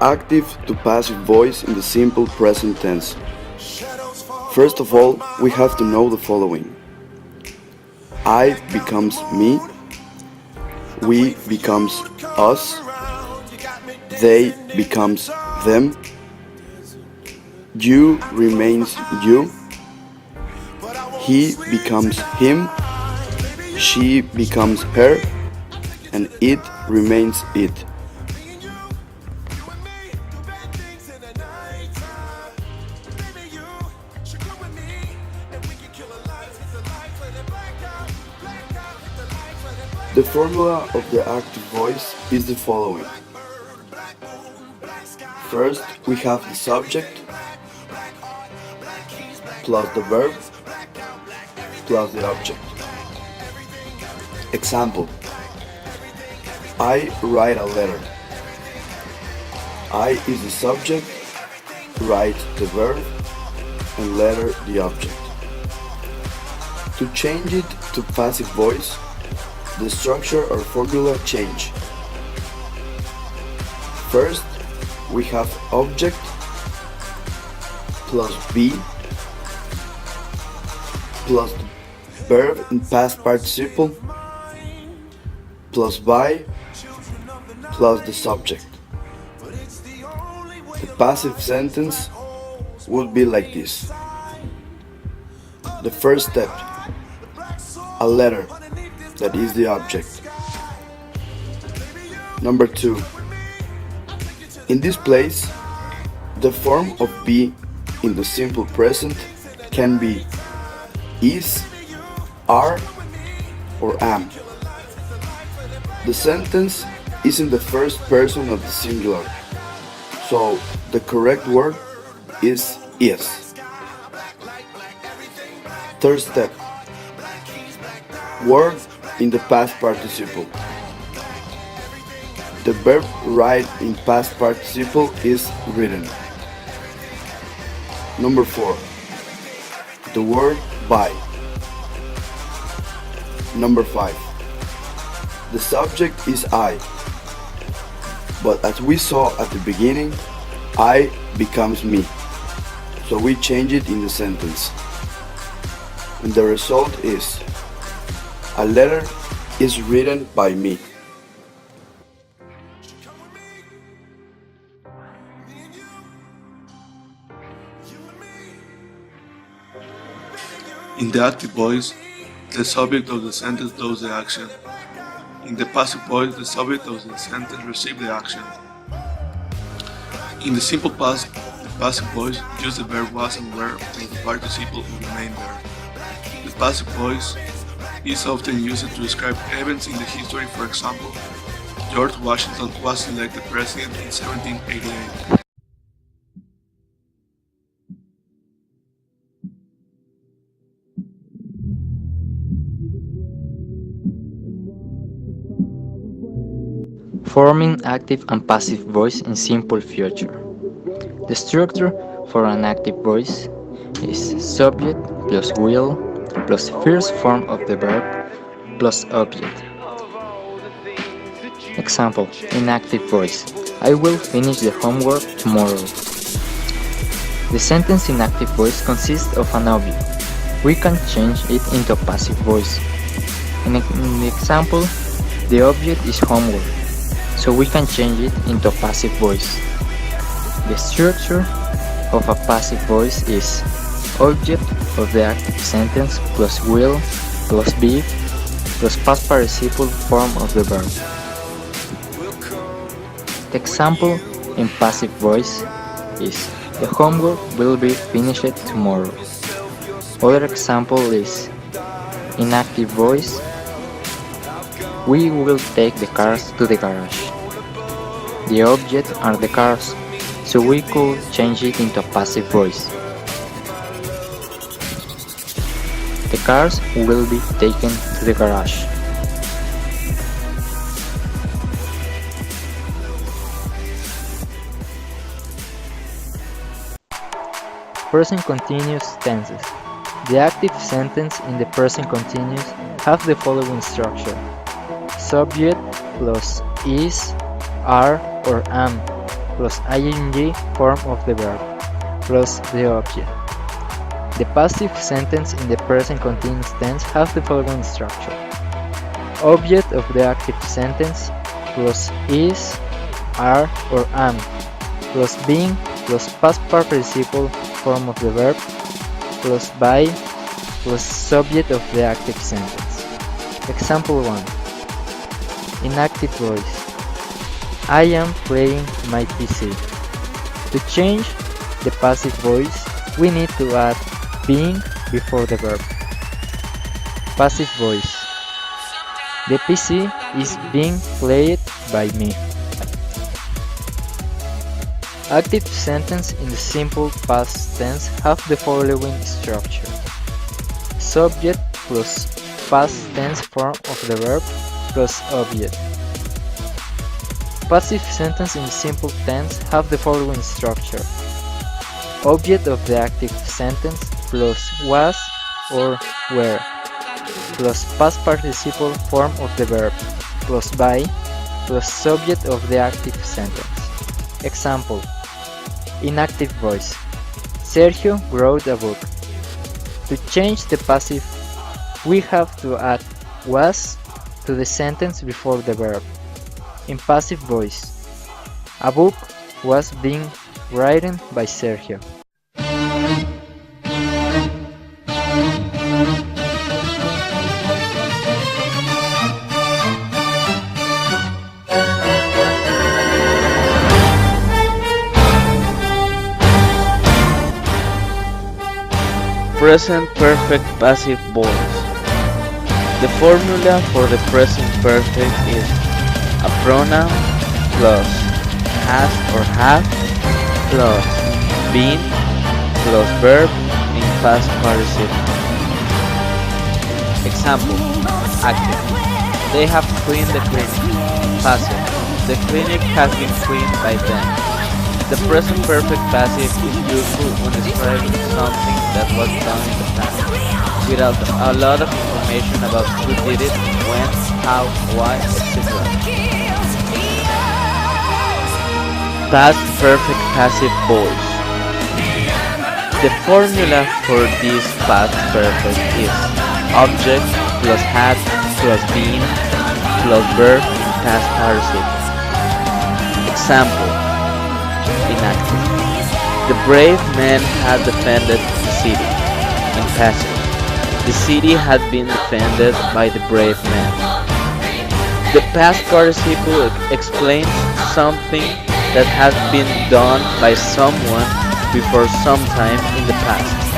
active to passive voice in the simple present tense. First of all, we have to know the following. I becomes me, we becomes us, they becomes them, you remains you, he becomes him, she becomes her, and it remains it. The formula of the active voice is the following. First, we have the subject plus the verb plus the object. Example. I write a letter. I is the subject, write the verb, and letter the object. To change it to passive voice, the structure or formula change. First, we have object plus be plus the verb in past participle plus by plus the subject. The passive sentence would be like this. The first step, a letter, that is the object. Number 2. In this place, the form of be in the simple present can be is, are, or am. The sentence is in the first person of the singular, so the correct word is. Third step, word in the past participle. The verb write in past participle is written. Number 4, the word by. Number 5, the subject is I, but as we saw at the beginning, I becomes me, so we change it in the sentence. And the result is, a letter is written by me. In the active voice, the subject of the sentence does the action. In the passive voice, the subject of the sentence receives the action. In the simple past, the passive voice, use the verb was and were and the participle will remain there. The passive voice is often used to describe events in the history. For example, George Washington was elected president in 1788. Forming active and passive voice in simple future. The structure for an active voice is subject plus will plus first form of the verb plus object. Example, in active voice, I will finish the homework tomorrow. The sentence in active voice consists of an object. We can change it into passive voice. In the example, the object is homework, so we can change it into passive voice. The structure of a passive voice is object of the active sentence plus will plus be plus past participle form of the verb. The example in passive voice is the homework will be finished tomorrow. Other example is in active voice, we will take the cars to the garage. The object are the cars, so we could change it into passive voice. The cars will be taken to the garage. Present continuous tenses. The active sentence in the present continuous have the following structure. Subject plus is, are, or am plus ing form of the verb plus the object. The passive sentence in the present continuous tense has the following structure. Object of the active sentence plus is, are, or am plus being plus past participle form of the verb plus by plus subject of the active sentence. Example 1. Inactive voice. I am playing my PC. To change the passive voice, we need to add being before the verb. Passive voice. The PC is being played by me. Active sentence in the simple past tense have the following structure. Subject plus past tense form of the verb plus object. Passive sentence in the simple tense have the following structure. Object of the active sentence plus was or were plus past participle form of the verb plus by plus subject of the active sentence. Example. Inactive voice. Sergio wrote a book. To change the passive, we have to add was to the sentence before the verb. In passive voice, a book was being written by Sergio. Present perfect passive voice. The formula for the present perfect is a pronoun plus has or have plus been plus verb in past participle. Example. Active. They have cleaned the clinic. Passive. The clinic has been cleaned by them. The present perfect passive is useful when describing something that was done in the past, without a lot of information about who did it, when, how, why, etc. Past perfect passive voice. The formula for this past perfect is object plus had plus been plus verb in past participle. Example. Inactive. The brave men had defended the city. In passive. The city had been defended by the brave men. The past participle explains something that has been done by someone before some time in the past.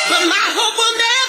But my hope will never